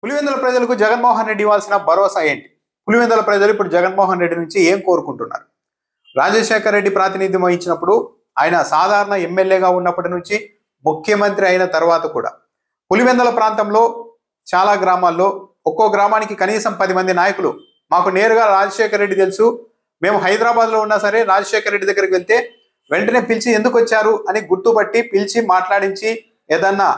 పులివెందుల ప్రజలకు జగన్మోహన్ రెడ్డి ఇవ్వాల్సిన భరోసా ఏంటి? పులివెందుల ప్రజలు ఇప్పుడు జగన్మోహన్ రెడ్డి నుంచి ఏం కోరుకుంటున్నారు? రాజశేఖర్ రెడ్డి ప్రాతినిధ్యం వహించినప్పుడు, ఆయన సాధారణ ఎమ్మెల్యేగా ఉన్నప్పటి నుంచి ముఖ్యమంత్రి అయిన తర్వాత కూడా పులివెందుల ప్రాంతంలో చాలా గ్రామాల్లో ఒక్కో గ్రామానికి కనీసం 10 మంది నాయకులు మాకు నేరుగా రాజశేఖర్ రెడ్డి తెలుసు, మేము హైదరాబాద్లో ఉన్నా సరే రాజశేఖర్ రెడ్డి దగ్గరికి వెళ్తే వెంటనే పిలిచి ఎందుకు వచ్చారు అని గుర్తుపట్టి పిలిచి మాట్లాడించి ఏదన్నా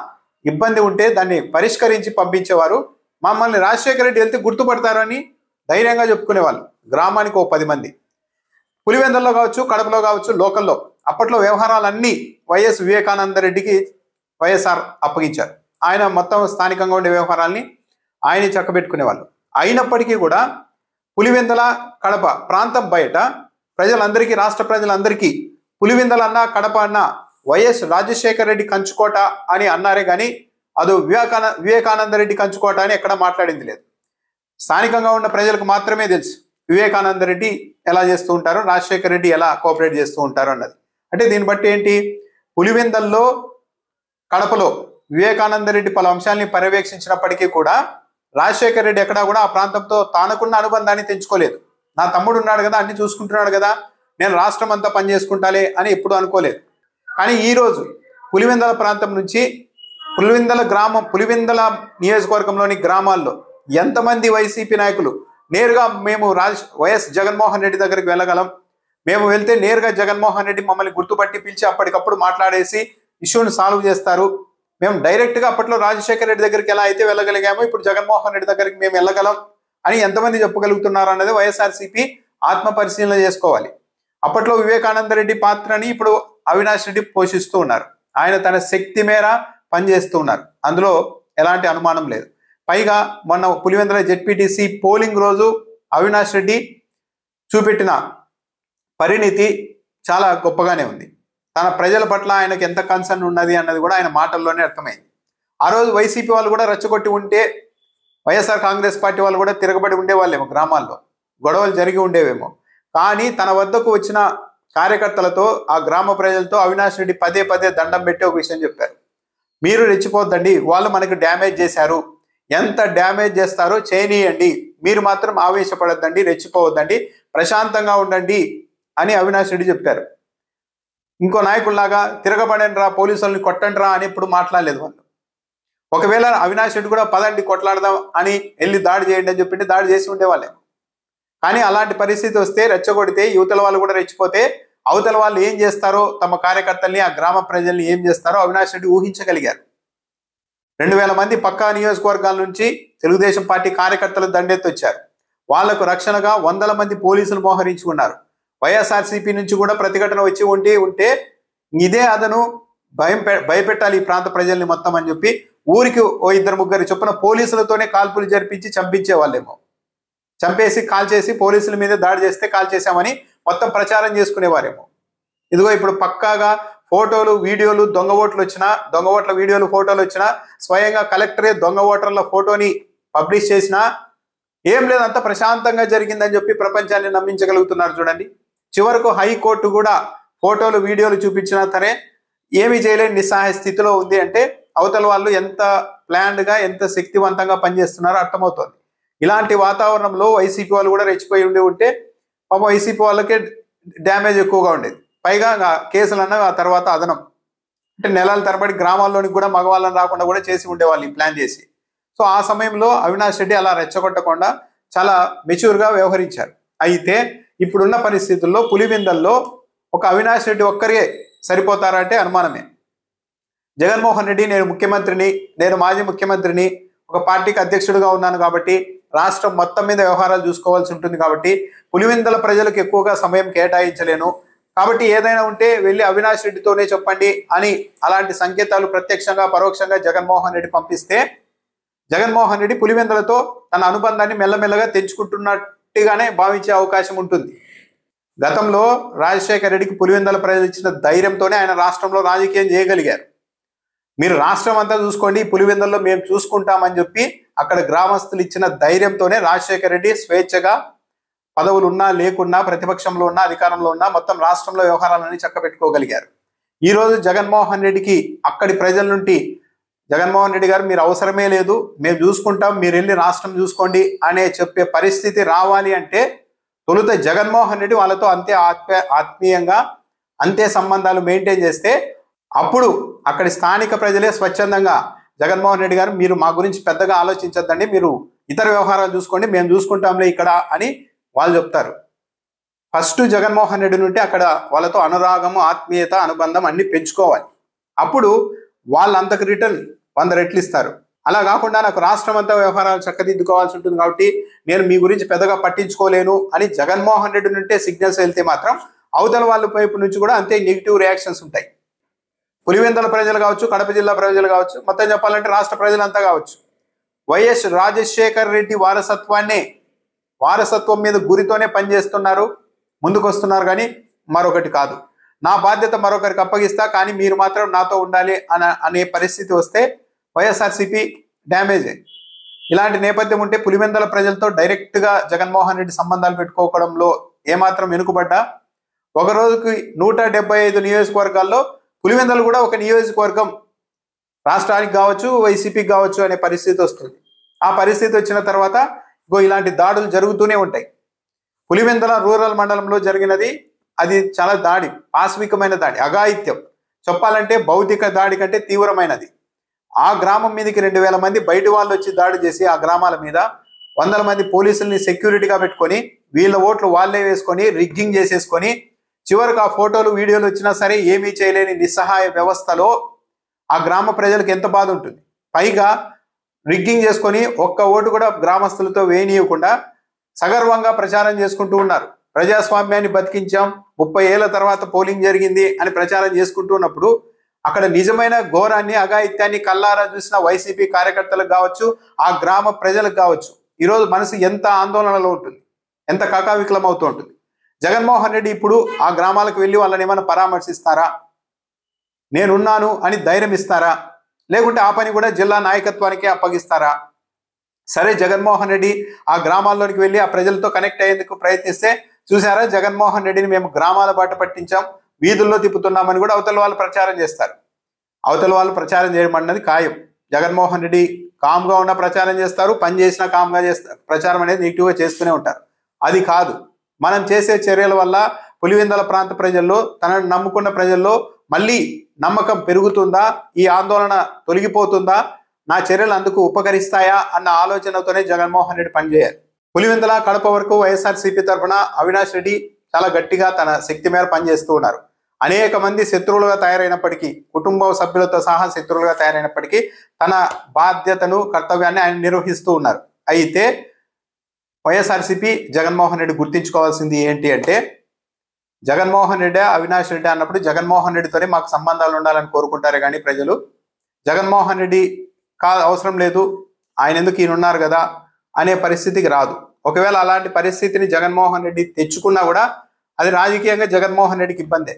ఇబ్బంది ఉంటే దాన్ని పరిష్కరించి పంపించేవారు. మమ్మల్ని రాజశేఖర్ రెడ్డి వెళ్తే గుర్తుపడతారని ధైర్యంగా చెప్పుకునేవాళ్ళు. గ్రామానికి ఓ 10 మంది. పులివెందుల్లో కావచ్చు, కడపలో కావచ్చు, లోకల్లో అప్పట్లో వ్యవహారాలన్నీ వైఎస్ వివేకానంద రెడ్డికి వైఎస్ఆర్ అప్పగించారు. ఆయన మొత్తం స్థానికంగా ఉండే వ్యవహారాల్ని ఆయన చక్కబెట్టుకునేవాళ్ళు. అయినప్పటికీ కూడా పులివెందుల కడప ప్రాంతం బయట ప్రజలందరికీ, రాష్ట్ర ప్రజలందరికీ పులివెందుల అన్న కడప అన్న వైఎస్ రాజశేఖర్ రెడ్డి కంచుకోట అని అన్నారే కానీ అది వివేకానంద రెడ్డి కంచుకోట అని ఎక్కడ మాట్లాడింది లేదు. స్థానికంగా ఉన్న ప్రజలకు మాత్రమే తెలుసు వివేకానంద రెడ్డి ఎలా చేస్తూ ఉంటారో, రాజశేఖర్ రెడ్డి ఎలా కోఆపరేట్ చేస్తూ ఉంటారో అన్నది. అంటే దీన్ని బట్టి ఏంటి, పులివెందుల్లో కడపలో వివేకానంద రెడ్డి పలు అంశాలని పర్యవేక్షించినప్పటికీ కూడా రాజశేఖర్ రెడ్డి ఎక్కడా కూడా ఆ ప్రాంతంతో తానుకున్న అనుబంధాన్ని తెంచుకోలేదు. నా తమ్ముడు ఉన్నాడు కదా, అన్ని చూసుకుంటున్నాడు కదా, నేను రాష్ట్రం అంతా పనిచేసుకుంటాలే అని ఎప్పుడు అనుకోలేదు. కానీ ఈరోజు పులివెందుల ప్రాంతం నుంచి పులివెందుల నియోజకవర్గంలోని గ్రామాల్లో ఎంతమంది వైసీపీ నాయకులు నేరుగా మేము వైఎస్ జగన్మోహన్ రెడ్డి దగ్గరికి వెళ్ళగలం, మేము వెళ్తే నేరుగా జగన్మోహన్ రెడ్డి మమ్మల్ని గుర్తుపట్టి పిలిచి అప్పటికప్పుడు మాట్లాడేసి ఇష్యూని సాల్వ్ చేస్తారు, మేము డైరెక్ట్గా అప్పట్లో రాజశేఖర్ రెడ్డి దగ్గరికి ఎలా అయితే వెళ్ళగలిగామో ఇప్పుడు జగన్మోహన్ రెడ్డి దగ్గరికి మేము వెళ్ళగలం అని ఎంతమంది చెప్పగలుగుతున్నారు అన్నది వైఎస్ఆర్సీపీ ఆత్మ పరిశీలన చేసుకోవాలి. అప్పట్లో వివేకానంద రెడ్డి పాత్రని ఇప్పుడు అవినాష్ రెడ్డి పోషిస్తూ ఉన్నారు. ఆయన తన శక్తి మేర పనిచేస్తూ ఉన్నారు, అందులో ఎలాంటి అనుమానం లేదు. పైగా మొన్న పులివెందుల జెడ్పీటీసీ పోలింగ్ రోజు అవినాష్ రెడ్డి చూపెట్టిన పరిణితి చాలా గొప్పగానే ఉంది. తన ప్రజల పట్ల ఆయనకు ఎంత కన్సర్న్ ఉన్నది అన్నది కూడా ఆయన మాటల్లోనే అర్థమైంది. ఆ రోజు వైసీపీ వాళ్ళు కూడా రెచ్చగొట్టి ఉంటే వైఎస్ఆర్ కాంగ్రెస్ పార్టీ వాళ్ళు కూడా తిరగబడి ఉండేవాళ్ళేమో, గ్రామాల్లో గొడవలు జరిగి ఉండేవేమో. కానీ తన వద్దకు వచ్చిన కార్యకర్తలతో, ఆ గ్రామ ప్రజలతో అవినాష్ రెడ్డి పదే పదే దండం పెట్టి ఒక విషయం చెప్పారు, మీరు రెచ్చిపోద్దండి, వాళ్ళు మనకు డ్యామేజ్ చేశారు, ఎంత డ్యామేజ్ చేస్తారో చేయనీయండి, మీరు మాత్రం ఆవేశపడద్దండి, రెచ్చిపోవద్దండి, ప్రశాంతంగా ఉండండి అని అవినాష్ రెడ్డి చెప్పారు. ఇంకో నాయకుల్లాగా తిరగబడండి రా, పోలీసుల్ని కొట్టండి రా అని ఇప్పుడు మాట్లాడలేదు వాళ్ళు. ఒకవేళ అవినాష్ రెడ్డి కూడా పదండి కొట్లాడదాం అని వెళ్ళి దాడి చేయండి అని చెప్పింటే దాడి చేసి ఉండేవాళ్ళే. కానీ అలాంటి పరిస్థితి వస్తే, రెచ్చగొడితే యువతల వాళ్ళు కూడా రెచ్చిపోతే అవతల వాళ్ళు ఏం చేస్తారో, తమ కార్యకర్తల్ని, ఆ గ్రామ ప్రజల్ని ఏం చేస్తారో అవినాష్ రెడ్డి ఊహించగలిగారు. 2000 మంది పక్కా నియోజకవర్గాల నుంచి తెలుగుదేశం పార్టీ కార్యకర్తలు దండెత్తి వచ్చారు. వాళ్లకు రక్షణగా 100 మంది పోలీసులు మోహరించుకున్నారు. వైఎస్ఆర్సీపీ నుంచి కూడా ప్రతిఘటన వచ్చి ఉంటే ఇదే అదను భయపెట్టాలి ఈ ప్రాంత ప్రజల్ని మొత్తం అని చెప్పి ఊరికి ఓ 2-3 చొప్పున పోలీసులతోనే కాల్పులు జరిపించి చంపించే వాళ్ళేమో. చంపేసి కాల్చేసి పోలీసుల మీద దాడి చేస్తే కాల్చేసామని మొత్తం ప్రచారం చేసుకునేవారేమో. ఇదిగో ఇప్పుడు పక్కాగా ఫోటోలు, వీడియోలు, దొంగ ఓట్ల వీడియోలు, ఫోటోలు వచ్చినా, స్వయంగా కలెక్టరే దొంగ ఓటర్ల ఫోటోని పబ్లిష్ చేసినా ఏం లేదు, అంత ప్రశాంతంగా జరిగిందని చెప్పి ప్రపంచాన్ని నమ్మించగలుగుతున్నారు. చూడండి, చివరకు హైకోర్టు కూడా ఫోటోలు, వీడియోలు చూపించినా సరే ఏమీ చేయలేని నిస్సహాయ స్థితిలో ఉంది. అంటే అవతల వాళ్ళు ఎంత ప్లాన్డ్గా, ఎంత శక్తివంతంగా పనిచేస్తున్నారో అర్థమవుతుంది. ఇలాంటి వాతావరణంలో వైసీపీ వాళ్ళు కూడా రెచ్చిపోయి ఉంటే పాపం వైసీపీ వాళ్ళకే డ్యామేజ్ ఎక్కువగా ఉండేది. పైగా కేసులన్నా ఆ తర్వాత అదనం, అంటే నెలల తరబడి గ్రామాల్లోనికి కూడా మగవాళ్ళని రాకుండా కూడా చేసి ఉండేవాళ్ళు ఈ ప్లాన్ చేసి. సో ఆ సమయంలో అవినాష్ రెడ్డి అలా రెచ్చగొట్టకుండా చాలా మెచ్యూర్గా వ్యవహరించారు. అయితే ఇప్పుడున్న పరిస్థితుల్లో పులివెందుల్లో ఒక అవినాష్ రెడ్డి ఒక్కరే సరిపోతారంటే అనుమానమే. జగన్మోహన్ రెడ్డి నేను ముఖ్యమంత్రిని, నేను మాజీ ముఖ్యమంత్రిని, ఒక పార్టీకి అధ్యక్షుడిగా ఉన్నాను కాబట్టి రాష్ట్రం మొత్తం మీద వ్యవహారాలు చూసుకోవాల్సి ఉంటుంది కాబట్టి పులివెందుల ప్రజలకు ఎక్కువగా సమయం కేటాయించలేను, కాబట్టి ఏదైనా ఉంటే వెళ్ళి అవినాష్ రెడ్డితోనే చెప్పండి అని అలాంటి సంకేతాలు ప్రత్యక్షంగా పరోక్షంగా జగన్మోహన్ రెడ్డి పంపిస్తే జగన్మోహన్ రెడ్డి పులివెందులతో తన అనుబంధాన్ని మెల్లమెల్లగా తెంచుకుంటున్నట్టుగానే భావించే అవకాశం ఉంటుంది. గతంలో రాజశేఖర్ రెడ్డికి పులివెందుల ప్రజలు ఇచ్చిన ధైర్యంతోనే ఆయన రాష్ట్రంలో రాజకీయం చేయగలిగారు. మీరు రాష్ట్రం అంతా చూసుకోండి, పులివెందుల్లో మేము చూసుకుంటామని చెప్పి అక్కడ గ్రామస్తులు ఇచ్చిన ధైర్యంతోనే రాజశేఖర్ రెడ్డి స్వేచ్ఛగా పదవులు ఉన్నా లేకున్నా, ప్రతిపక్షంలో ఉన్నా అధికారంలో ఉన్నా మొత్తం రాష్ట్రంలో వ్యవహారాలన్నీ చక్కబెట్టుకోగలిగారు. ఈరోజు జగన్మోహన్ రెడ్డికి అక్కడి ప్రజల నుండి జగన్మోహన్ రెడ్డి గారు మీరు అవసరమే లేదు, మేము చూసుకుంటాం, మీరు వెళ్ళి రాష్ట్రం చూసుకోండి అనే చెప్పే పరిస్థితి రావాలి అంటే తొలుత జగన్మోహన్ రెడ్డి వాళ్ళతో అంతే ఆత్మీయంగా అంతే సంబంధాలు మెయింటైన్ చేస్తే అప్పుడు అక్కడి స్థానిక ప్రజలే స్వచ్ఛందంగా జగన్మోహన్ రెడ్డి గారు మీరు మా గురించి పెద్దగా ఆలోచించొద్దండి, మీరు ఇతర వ్యవహారాలు చూసుకోండి, మేము చూసుకుంటాంలే ఇక్కడ అని వాళ్ళు చెప్తారు. ఫస్ట్ జగన్మోహన్ రెడ్డి నుండి అక్కడ వాళ్ళతో అనురాగము, ఆత్మీయత, అనుబంధం అన్ని పెంచుకోవాలి. అప్పుడు వాళ్ళు అంతకు రిటర్న్ 100 రెట్లు ఇస్తారు. అలా కాకుండా నాకు రాష్ట్రం అంతా వ్యవహారాలు చక్కదిద్దుకోవాల్సి ఉంటుంది కాబట్టి నేను మీ గురించి పెద్దగా పట్టించుకోలేను అని జగన్మోహన్ రెడ్డి నుండే సిగ్నల్స్ వెళ్తే మాత్రం అవతల వాళ్ళ వైపు నుంచి కూడా అంతే నెగిటివ్ రియాక్షన్స్ ఉంటాయి. పులివెందుల ప్రజలు కావచ్చు, కడప జిల్లా ప్రజలు కావచ్చు, మొత్తం చెప్పాలంటే రాష్ట్ర ప్రజలంతా కావచ్చు, వైఎస్ రాజశేఖర్ రెడ్డి వారసత్వం మీద గురితోనే పనిచేస్తున్నారు, ముందుకు వస్తున్నారు. కానీ మరొకటి కాదు, నా బాధ్యత మరొకరికి అప్పగిస్తా కానీ మీరు మాత్రం నాతో ఉండాలి అనే పరిస్థితి వస్తే వైఎస్ఆర్సీపీ డ్యామేజ్. ఇలాంటి నేపథ్యం ఉంటే పులివెందుల ప్రజలతో డైరెక్ట్గా జగన్మోహన్ రెడ్డి సంబంధాలు పెట్టుకోవడంలో ఏమాత్రం వెనుకబడ్డా ఒక రోజుకి 175 నియోజకవర్గాల్లో పులివెందులు కూడా ఒక నియోజకవర్గం రాష్ట్రానికి కావచ్చు, వైసీపీకి కావచ్చు అనే పరిస్థితి వస్తుంది. ఆ పరిస్థితి వచ్చిన తర్వాత ఇలాంటి దాడులు జరుగుతూనే ఉంటాయి. పులివెందుల రూరల్ మండలంలో జరిగినది అది చాలా దాడి, పాశవికమైన దాడి, అఘాయిత్యం, చెప్పాలంటే భౌతిక దాడి కంటే తీవ్రమైనది. ఆ గ్రామం మీదకి 2000 మంది బయటి వాళ్ళు వచ్చి దాడి చేసి ఆ గ్రామాల మీద 100 మంది పోలీసుల్ని సెక్యూరిటీగా పెట్టుకొని వీళ్ళ ఓట్లు వాళ్ళే వేసుకొని రిగ్గింగ్ చేసేసుకొని చివరికి ఆ ఫోటోలు వీడియోలు వచ్చినా సరే ఏమీ చేయలేని నిస్సహాయ వ్యవస్థలో ఆ గ్రామ ప్రజలకు ఎంత బాధ ఉంటుంది. పైగా రిగ్గింగ్ చేసుకొని ఒక్క ఓటు కూడా గ్రామస్తులతో వేయనీయకుండా సగర్వంగా ప్రచారం చేసుకుంటూ ఉన్నారు. ప్రజాస్వామ్యాన్ని బతికించాం, 30 ఏళ్ల తర్వాత పోలింగ్ జరిగింది అని ప్రచారం చేసుకుంటూ ఉన్నప్పుడు అక్కడ నిజమైన ఘోరాన్ని, అఘాయిత్యాన్ని కల్లారా చూసిన వైసీపీ కార్యకర్తలకు కావచ్చు, ఆ గ్రామ ప్రజలకు కావచ్చు ఈరోజు మనసు ఎంత ఆందోళనలో ఉంటుంది, ఎంత కకావికలం అవుతూ ఉంటుంది. జగన్మోహన్ రెడ్డి ఇప్పుడు ఆ గ్రామాలకు వెళ్ళి వాళ్ళని ఏమైనా పరామర్శిస్తారా, నేనున్నాను అని ధైర్యం ఇస్తారా, లేకుంటే ఆ పని కూడా జిల్లా నాయకత్వానికే అప్పగిస్తారా? సరే, జగన్మోహన్ రెడ్డి ఆ గ్రామాల్లోనికి వెళ్ళి ఆ ప్రజలతో కనెక్ట్ అయ్యేందుకు ప్రయత్నిస్తే చూసారా జగన్మోహన్ రెడ్డిని మేము గ్రామాల బాట పట్టించాం, వీధుల్లో తిప్పుతున్నామని కూడా అవతల వాళ్ళు ప్రచారం చేస్తారు. అవతల వాళ్ళు ప్రచారం చేయడం అన్నది ఖాయం. జగన్మోహన్ రెడ్డి కామ్గా ఉన్న ప్రచారం చేస్తారు, పని చేసినా కామ్గా చేస్తారు, ప్రచారం అనేది నెగిటివ్గా చేస్తూనే ఉంటారు. అది కాదు, మనం చేసే చర్యల వల్ల పులివెందుల ప్రాంత ప్రజల్లో, తనను నమ్ముకున్న ప్రజల్లో మళ్ళీ నమ్మకం పెరుగుతుందా, ఈ ఆందోళన తొలగిపోతుందా, నా చర్యలు అందుకు ఉపకరిస్తాయా అన్న ఆలోచనతోనే జగన్మోహన్ రెడ్డి పనిచేయాలి. పులివెందుల, కడప వరకు వైఎస్ఆర్సీపీ తరఫున అవినాష్ రెడ్డి చాలా గట్టిగా తన శక్తి మేర పనిచేస్తూ ఉన్నారు. అనేక మంది శత్రువులుగా తయారైనప్పటికీ, కుటుంబ సభ్యులతో సహా శత్రువులుగా తయారైనప్పటికీ తన బాధ్యతను, కర్తవ్యాన్ని ఆయన నిర్వహిస్తూ ఉన్నారు. అయితే వైఎస్ఆర్సీపీ, జగన్మోహన్ రెడ్డి గుర్తించుకోవాల్సింది ఏంటి అంటే, జగన్మోహన్ రెడ్డి, అవినాష్ రెడ్డి అన్నప్పుడు జగన్మోహన్ రెడ్డితోనే మాకు సంబంధాలు ఉండాలని కోరుకుంటారే కానీ ప్రజలు జగన్మోహన్ రెడ్డి అవసరం లేదు, ఆయన ఎందుకు ఈయన ఉన్నారు కదా అనే పరిస్థితికి రాదు. ఒకవేళ అలాంటి పరిస్థితిని జగన్మోహన్ రెడ్డి తెచ్చుకున్నా కూడా అది రాజకీయంగా జగన్మోహన్ రెడ్డికి ఇబ్బందే.